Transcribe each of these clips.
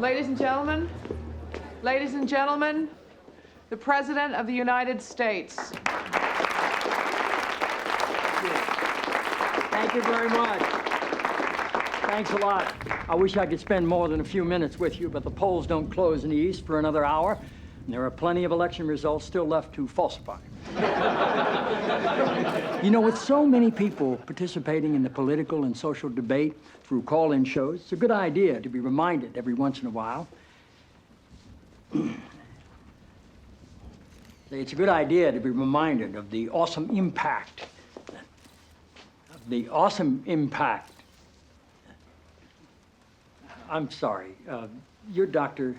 Ladies and gentlemen, the President of the United States. Thank you very much. Thanks a lot. I wish I could spend more than a few minutes with you, but the polls don't close in the East for another hour, and there are plenty of election results still left to falsify. You know, with so many people participating in the political and social debate through call-in shows, it's a good idea to be reminded every once in a while. It's a good idea to be reminded of the awesome impact. I'm sorry, you're Dr.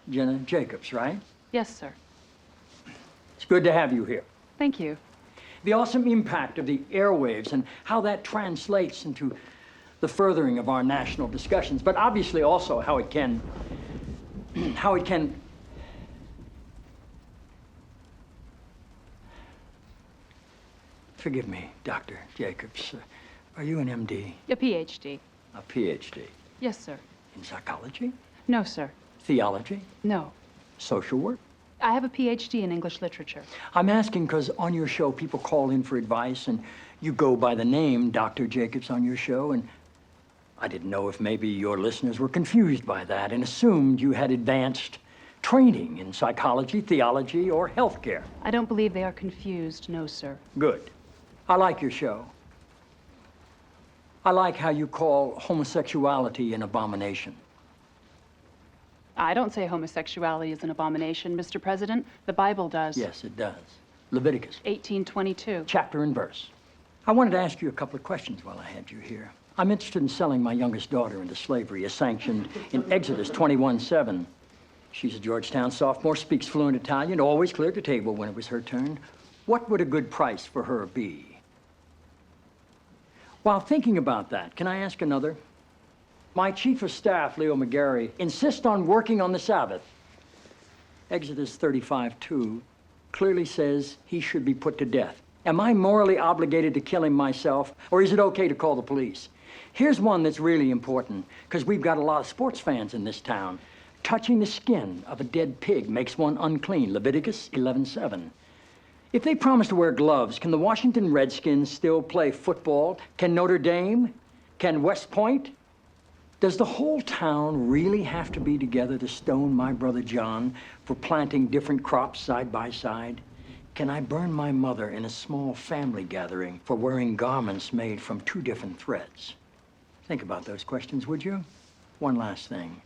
Jenna Jacobs, right? Yes, sir. It's good to have you here. Thank you. The awesome impact of the airwaves and how that translates into the furthering of our national discussions, but obviously also how it can Forgive me, Dr. Jacobs. Are you an MD? A PhD. A PhD? Yes, sir. In psychology? No, sir. Theology? No. Social work? I have a PhD in English literature. I'm asking because on your show, people call in for advice, and you go by the name Dr. Jacobs on your show, and I didn't know if maybe your listeners were confused by that and assumed you had advanced training in psychology, theology, or healthcare. I don't believe they are confused, no, sir. Good. I like your show. I like how you call homosexuality an abomination. I don't say homosexuality is an abomination, Mr. President. The Bible does. Yes, it does. Leviticus 18:22. chapter and verse. I wanted to ask you a couple of questions while I had you here. I'm interested in selling my youngest daughter into slavery as sanctioned in Exodus 21:7. She's a Georgetown sophomore, speaks fluent Italian, always cleared the table when it was her turn. What would a good price for her be? While thinking about that, can I ask another? My chief of staff, Leo McGarry, insists on working on the Sabbath. Exodus 35:2 clearly says he should be put to death. Am I morally obligated to kill him myself, or is it okay to call the police? Here's one that's really important, because we've got a lot of sports fans in this town. Touching the skin of a dead pig makes one unclean, Leviticus 11:7. If they promise to wear gloves, can the Washington Redskins still play football? Can Notre Dame? Can West Point? Does the whole town really have to be together to stone my brother John for planting different crops side by side? Can I burn my mother in a small family gathering for wearing garments made from two different threads? Think about those questions, would you? One last thing.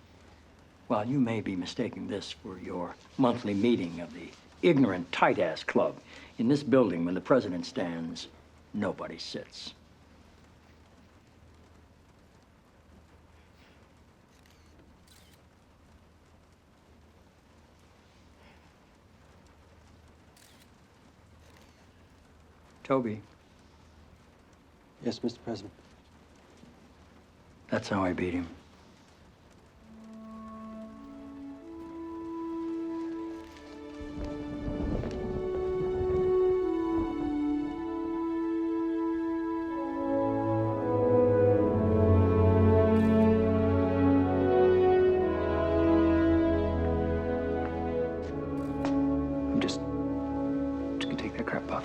While you may be mistaking this for your monthly meeting of the ignorant tight-ass club, in this building when the president stands, nobody sits. Toby. Yes, Mr. President. That's how I beat him. I'm just gonna take that crap off.